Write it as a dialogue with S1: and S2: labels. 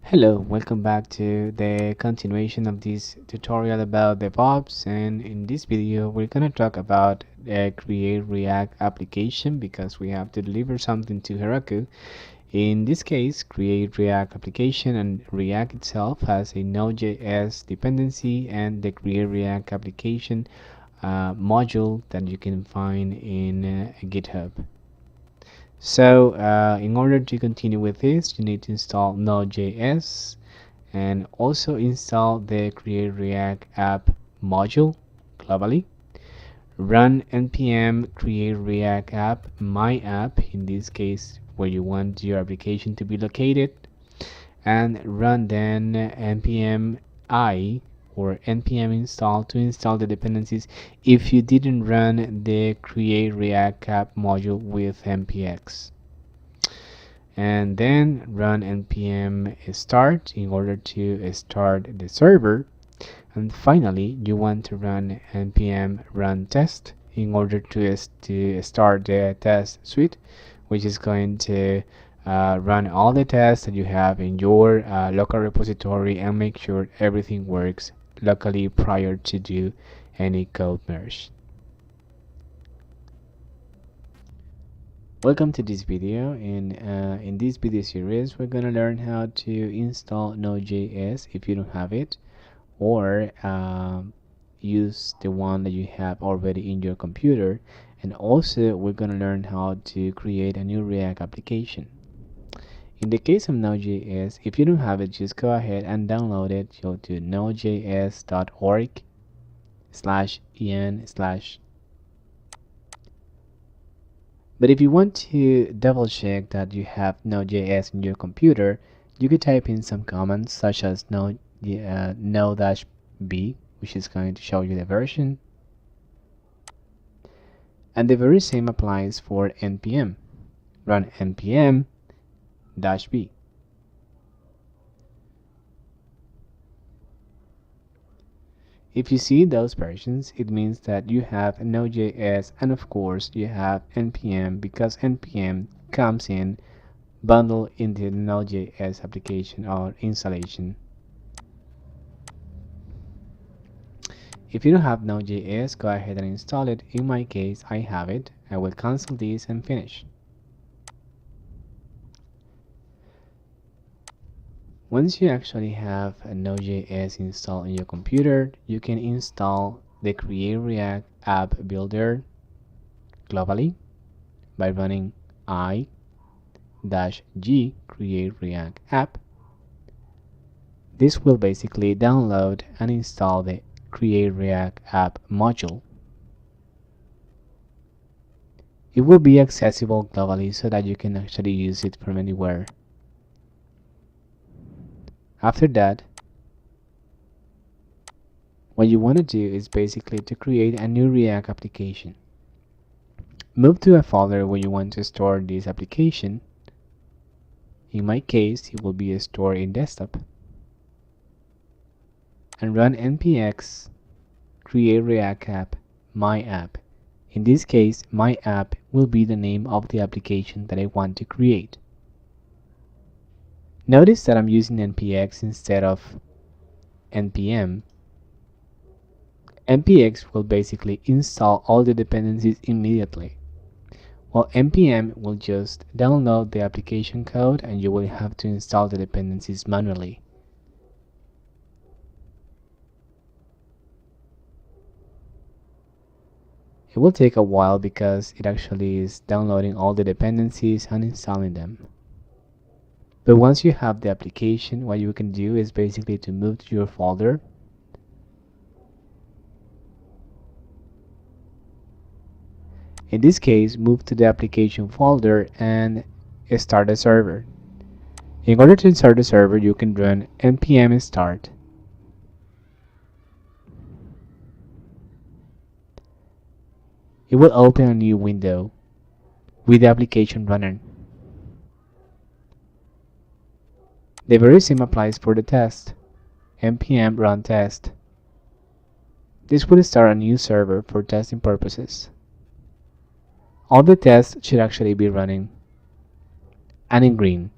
S1: Hello, welcome back to the continuation of this tutorial about DevOps, and in this video we're going to talk about the create React application because we have to deliver something to Heroku. In this case, create React application, and React itself has a Node.js dependency and the create React application module that you can find in GitHub. So in order to continue with this, you need to install Node.js and also install the create React app module globally. Run npm create React app my app, in this case where you want your application to be located, and run then npm I or npm install to install the dependencies if you didn't run the create React app module with npx, and then run npm start in order to start the server, and finally you want to run npm run test in order to start the test suite, which is going to run all the tests that you have in your local repository and make sure everything works locally prior to do any code merge. Welcome to this video. In this video series we're going to learn how to install Node.js if you don't have it, or use the one that you have already in your computer, and also we're going to learn how to create a new React application. In the case of Node.js, if you don't have it, just go ahead and download it. Go to nodejs.org/en/. But if you want to double check that you have Node.js in your computer, you could type in some commands such as node-b, which is going to show you the version. And the very same applies for npm. Run npm -b. If you see those versions, it means that you have Node.js, and of course you have npm, because npm comes in bundled in the Node.js application or installation. If you don't have Node.js, go ahead and install it. In my case, I have it. I will cancel this and finish. Once you actually have a Node.js installed on your computer, you can install the create React app builder globally by running i-g create React app. This will basically download and install the create React app module. It will be accessible globally so that you can actually use it from anywhere. After that, what you want to do is basically to create a new React application. Move to a folder where you want to store this application. In my case, it will be stored in desktop. And run npx create React app my app. In this case, my app will be the name of the application that I want to create. Notice that I'm using npx instead of npm. npx will basically install all the dependencies immediately, while npm will just download the application code and you will have to install the dependencies manually. It will take a while because it actually is downloading all the dependencies and installing them. But once you have the application, what you can do is basically to move to your folder. In this case, move to the application folder and start a server. In order to start a server, you can run npm start. It will open a new window with the application runner. The very same applies for the test. npm run test. This will start a new server for testing purposes. All the tests should actually be running and in green.